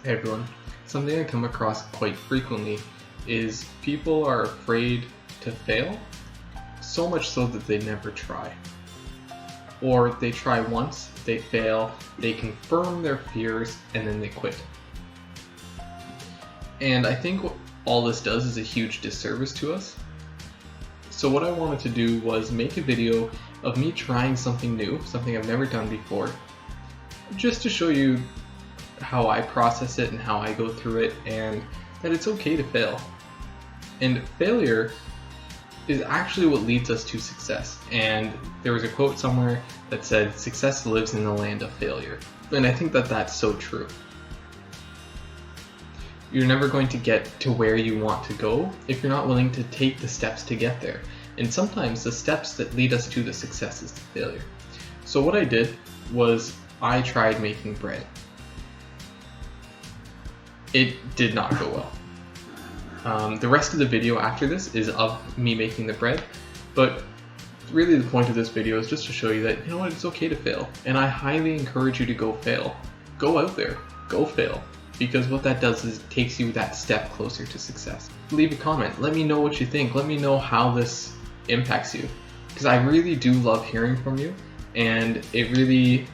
Hey everyone. Something I come across quite frequently is people are afraid to fail, so much so that they never try. Or they try once, they fail, they confirm their fears, and then they quit. And I think what all this does is a huge disservice to us. So what I wanted to do was make a video of me trying something new, something I've never done before, just to show you how I process it and how I go through it, and that it's okay to fail. And failure is actually what leads us to success. And there was a quote somewhere that said, "Success lives in the land of failure." And I think that that's so true. You're never going to get to where you want to go if you're not willing to take the steps to get there. And sometimes the steps that lead us to the success is the failure. So what I did was I tried making bread. It did not go well. The rest of the video after this is of me making the bread, but really the point of this video is just to show you that, you know what, it's okay to fail. And I highly encourage you to go fail. Go out there, go fail. Because what that does is it takes you that step closer to success. Leave a comment, let me know what you think, let me know how this impacts you. Because I really do love hearing from you, and it really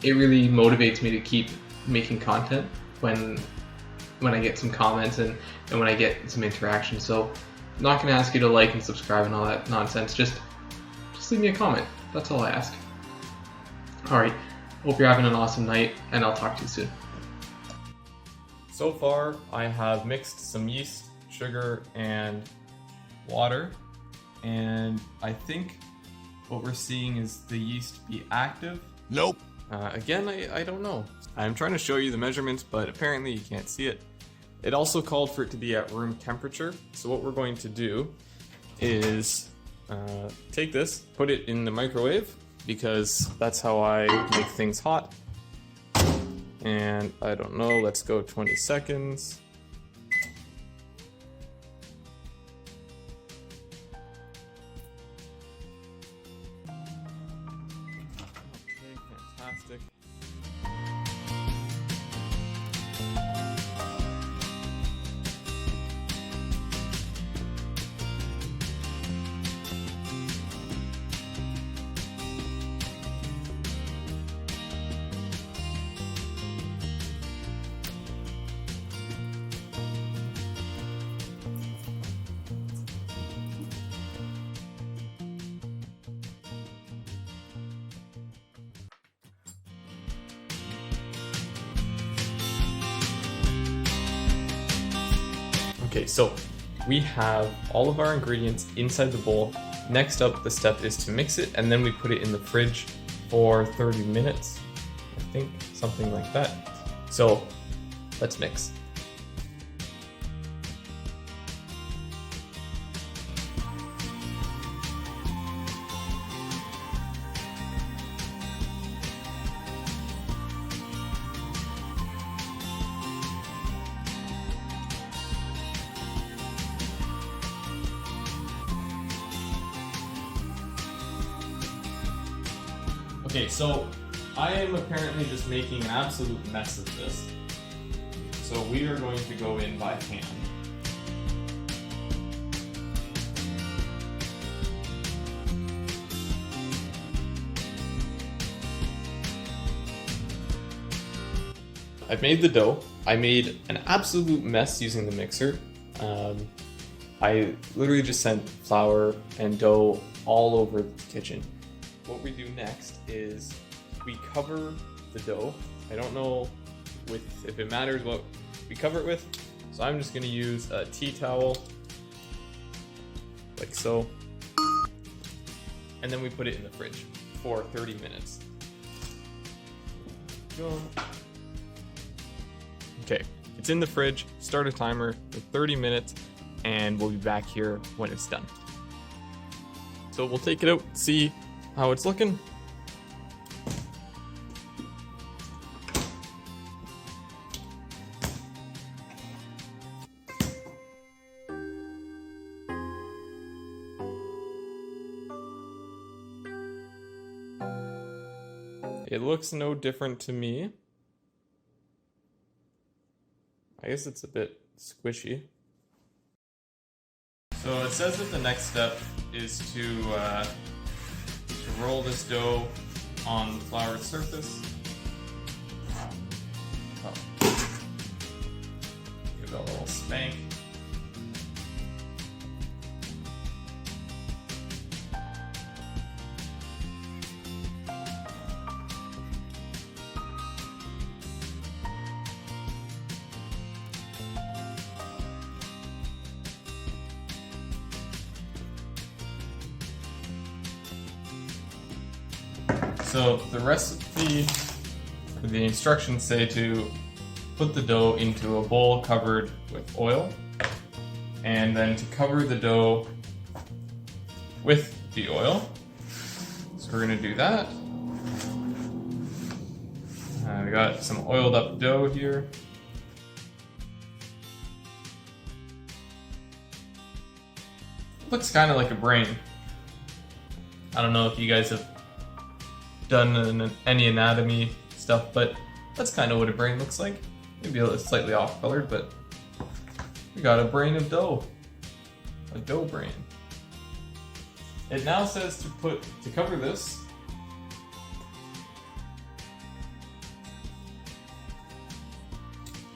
motivates me to keep making content when I get some comments and when I get some interaction. So I'm not going to ask you to like and subscribe and all that nonsense. Just leave me a comment. That's all I ask. Alright, hope you're having an awesome night, and I'll talk to you soon. So far, I have mixed some yeast, sugar, and water, and I think what we're seeing is the yeast be active. Nope. Again, I don't know. I'm trying to show you the measurements, but apparently you can't see it. It also called for it to be at room temperature, so what we're going to do is take this, put it in the microwave, because that's how I make things hot. And I don't know, let's go 20 seconds. Okay, fantastic. Okay, so we have all of our ingredients inside the bowl. Next up, the step is to mix it, and then we put it in the fridge for 30 minutes. I think something like that. So let's mix. Okay, so I am apparently just making an absolute mess of this. So we are going to go in by hand. I've made the dough. I made an absolute mess using the mixer. I literally just sent flour and dough all over the kitchen. What we do next is we cover the dough. I don't know if it matters what we cover it with, so I'm just going to use a tea towel, like so, and then we put it in the fridge for 30 minutes. Go. Okay, it's in the fridge. Start a timer for 30 minutes, and we'll be back here when it's done. So we'll take it out, see how it's looking. It looks no different to me. I guess it's a bit squishy. So it says that the next step is to roll this dough on the floured surface. Give it a little spank. So the recipe, the instructions say to put the dough into a bowl covered with oil, and then to cover the dough with the oil. So we're gonna do that. We got some oiled up dough here. Looks kind of like a brain. I don't know if you guys have done any anatomy stuff, but that's kind of what a brain looks like. Maybe a little slightly off colored, but we got a brain of dough. A dough brain. It now says to cover this,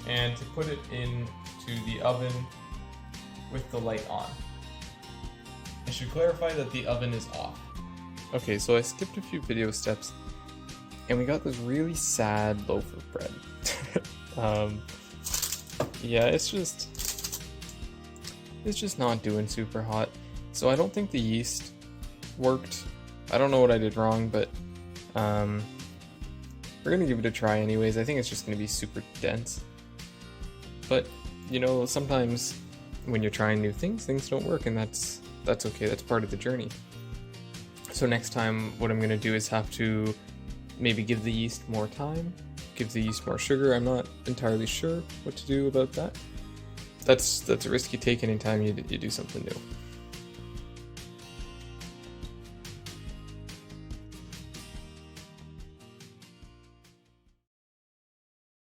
and to put it into the oven with the light on. I should clarify that the oven is off. Okay, so I skipped a few video steps, and we got this really sad loaf of bread. Yeah, it's just not doing super hot. So I don't think the yeast worked. I don't know what I did wrong, but we're gonna give it a try anyways. I think it's just gonna be super dense. But you know, sometimes when you're trying new things, things don't work, and that's okay. That's part of the journey. So next time, what I'm going to do is have to maybe give the yeast more time, give the yeast more sugar. I'm not entirely sure what to do about that. That's a risk you take anytime you do something new.